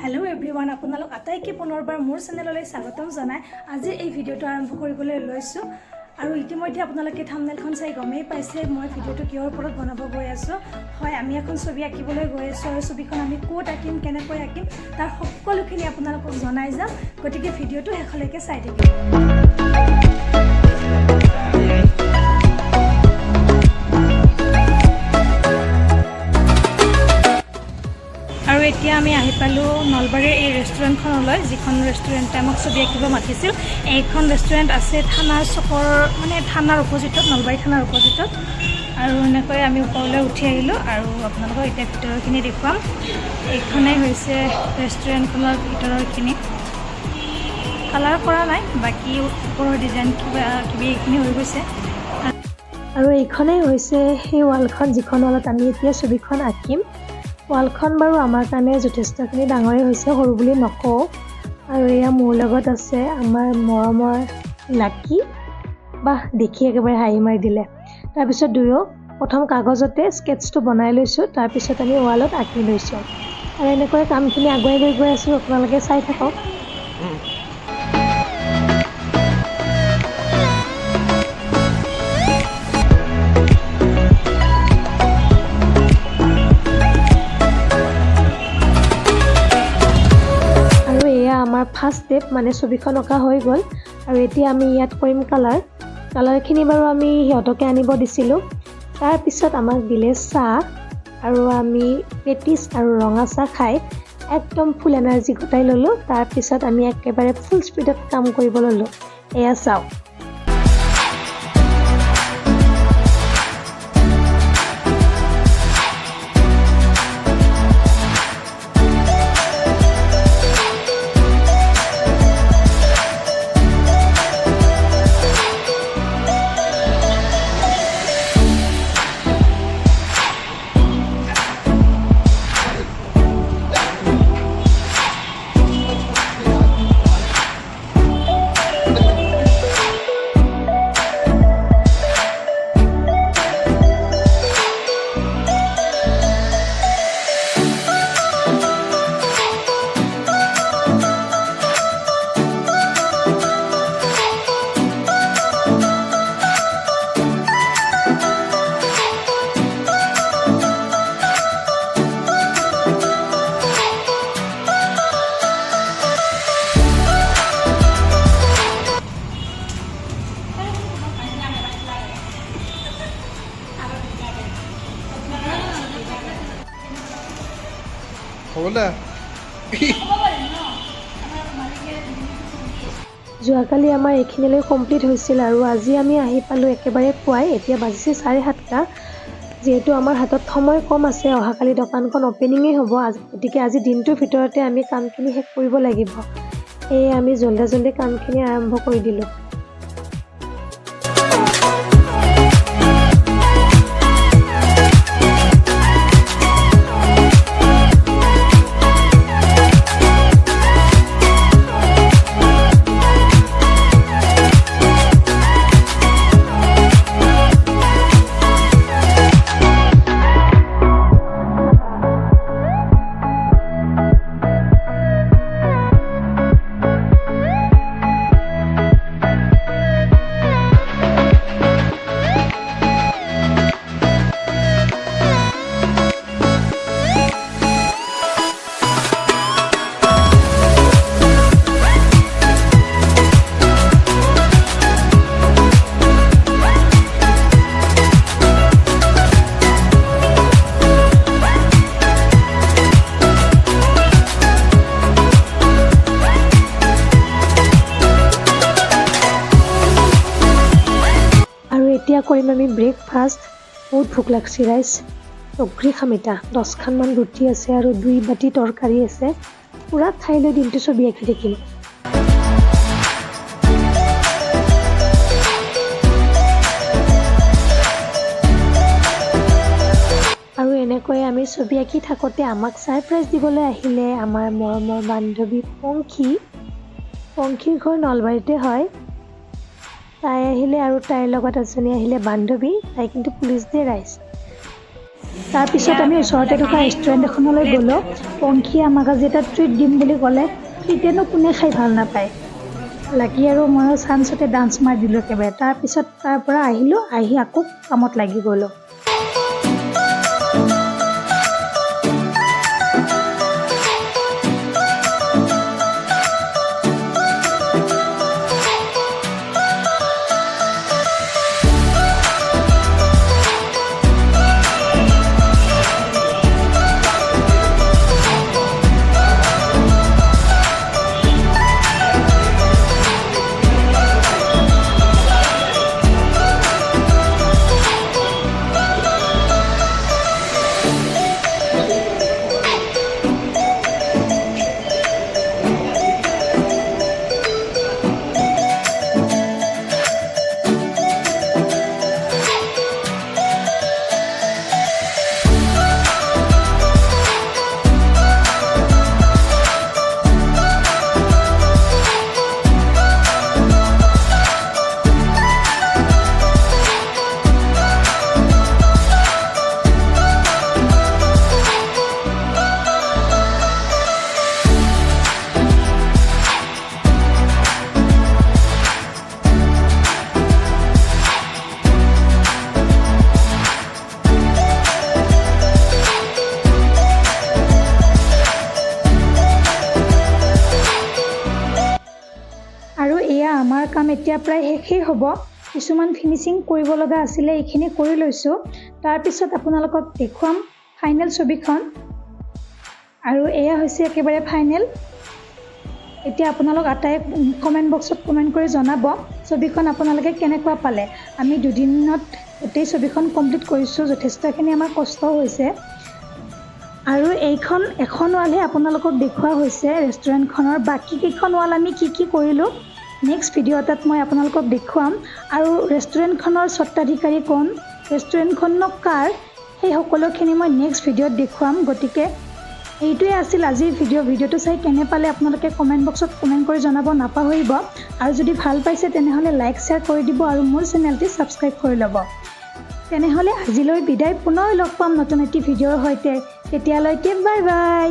hello everyone আপোনালোক আটাইকে পুনৰবাৰ মোৰ চেনেললৈ স্বাগতম জনাই আজি এই ভিডিওটো আৰম্ভ কৰিবলৈ লৈছো আৰু ইতিমধ্যে আপোনালোকে থাম্বনেলখন চাই গমেই পাইছে মই ভিডিওটো কিহৰ ওপৰত বনাব গৈ আছো হয় আমি এখন ছবি আঁকিবলৈ গৈ আছো আৰু ছবিখন আমি কোট আঁকিম কেনেকৈ আঁকিম তাৰ সকলোখিনি আপোনালোকক জনাই যাম গতিকে ভিডিওটো শেষলৈকে চাই থাকিব এতিয়া আমি আহি পালো নলবাৰীৰ এই ৰেষ্টুৰেণ্টখনলৈ যিখন ৰেষ্টুৰেণ্টে আমাক ছবি আঁকিব মাতিছিল এইখন ৰেষ্টুৰেণ্ট আছে থানাৰ চকৰ মানে থানাৰ অপজিটত নলবাৰী থানাৰ অপজিটত আৰু এনেকৈ আমি ওপৰলৈ উঠি আহিলোঁ আৰু আপোনালোকক এতিয়া ভিতৰৰখিনি দেখুৱাম এইখনেই হৈছে ৰেষ্টুৰেণ্টখনৰ ভিতৰৰখিনি কালাৰ কৰা নাই বাকী ওপৰৰ ডিজাইন কিবা কিবি এইখিনি হৈ গৈছে আৰু এইখনেই হৈছে সেই ৱালখন যিখন ৱালত আমি এতিয়া ছবিখন আঁকিম ৱালখন বাৰু আমাৰ কাৰণে যথেষ্টখিনি ডাঙৰেই হৈছে সৰু বুলি নকওঁ আৰু এয়া মোৰ লগত আছে আমাৰ মৰমৰ লাকি বা দেখি একেবাৰে হাঁহি মাৰি দিলে তাৰপিছত দুয়ো প্ৰথম কাগজতে স্কেটছটো বনাই লৈছোঁ তাৰপিছত আমি ৱালত আঁকি লৈছোঁ আৰু এনেকৈ কামখিনি আগুৱাই গৈ আছোঁ আপোনালোকে চাই থাকক আমাৰ ফাৰ্ষ্ট ষ্টেপ মানে ছবিখন অঁকা হৈ গ'ল আৰু এতিয়া আমি ইয়াত কৰিম কালাৰখিনি বাৰু আমি সিহঁতকে আনিব দিছিলোঁ তাৰপিছত আমাক দিলে চাহ আৰু আমি পেটিছ আৰু ৰঙা চাহ খাই একদম ফুল এনাৰ্জি গোটাই ল'লোঁ তাৰপিছত আমি একেবাৰে ফুল স্পীডত কাম কৰিব ল'লোঁ এয়া চাওক যোৱাকালি আমাৰ এইখিনিলৈ কমপ্লিট হৈছিল আৰু আজি আমি আহি পালোঁ একেবাৰে পুৱাই এতিয়া বাজিছে 7:30 যিহেতু আমাৰ হাতত সময় কম আছে অহাকালি দোকানখন অপেনিঙেই হ'ব গতিকে আজি দিনটোৰ ভিতৰতে আমি কামখিনি শেষ কৰিব লাগিব সেয়ে আমি জল্দি কামখিনি আৰম্ভ কৰি দিলোঁ এতিয়া কৰিম আমি ব্ৰেকফাষ্ট বহুত ভোক লাগছি ৰাইজ অগ্ৰি খাম এতিয়া 10খানমান ৰুটি আছে আৰু 2 বাটি তৰকাৰী আছে পুৰা খাই লৈ দিনটো ছবি আঁকি থাকিম আৰু এনেকৈ আমি ছবি আঁকি থাকোঁতে আমাক ছাৰপ্ৰাইজ দিবলৈ আহিলে আমাৰ মৰমৰ বান্ধৱী পংখীৰ ঘৰ নলবাৰীতে হয় তাই আহিলে আৰু তাইৰ লগত এজনী আহিলে বান্ধৱী তাই কিন্তু পুলিচ দিয়ে ৰাইজ তাৰপিছত আমি ওচৰতে থকা ৰেষ্টুৰেণ্ট এখনলৈ গ'লোঁ পংখীয়ে আমাক আজি এটা ট্ৰিট দিম বুলি ক'লে ট্ৰিটেনো কোনে খাই ভাল নাপায় লাকি আৰু ময়ো চান্সতে ডান্স মাৰি দিলোঁ একেবাৰে তাৰপিছত তাৰ পৰা আহিলোঁ আহি আকৌ কামত লাগি গ'লোঁ আৰু এয়া আমাৰ কাম এতিয়া প্ৰায় শেষেই হ'ব কিছুমান ফিনিচিং কৰিব লগা আছিলে এইখিনি কৰি লৈছোঁ তাৰপিছত আপোনালোকক দেখুৱাম ফাইনেল ছবিখন আৰু এয়া হৈছে একেবাৰে ফাইনেল এতিয়া আপোনালোক আটাই কমেণ্ট বক্সত কমেণ্ট কৰি জনাব ছবিখন আপোনালোকে কেনেকুৱা পালে আমি দুদিনত গোটেই ছবিখন কমপ্লিট কৰিছোঁ যথেষ্টখিনি আমাৰ কষ্ট হৈছে আৰু এইখন এখন ৱালহে আপোনালোকক দেখুওৱা হৈছে ৰেষ্টুৰেণ্টখনৰ বাকী কেইখন ৱাল আমি কি কৰিলোঁ নেক্সট ভিডিঅ' এটাত মই আপোনালোকক দেখুৱাম আৰু ৰেষ্টুৰেণ্টখনৰ স্বত্বাধিকাৰী কোন ৰেষ্টুৰেণ্টখনক কাৰ সেই সকলোখিনি মই নেক্সট ভিডিঅ'ত দেখুৱাম গতিকে এইটোৱে আছিল আজিৰ ভিডিঅ'টো চাই কেনে পালে আপোনালোকে কমেণ্ট বক্সত কমেণ্ট কৰি জনাব নাপাহৰিব আৰু যদি ভাল পাইছে তেনেহ'লে লাইক শ্বেয়াৰ কৰি দিব আৰু মোৰ চেনেলটি ছাবস্ক্ৰাইব কৰি ল'ব তেনেহ'লে আজিলৈ বিদায় পুনৰ লগ পাম নতুন এটি ভিডিঅ'ৰ সৈতে তেতিয়ালৈকে বাই বাই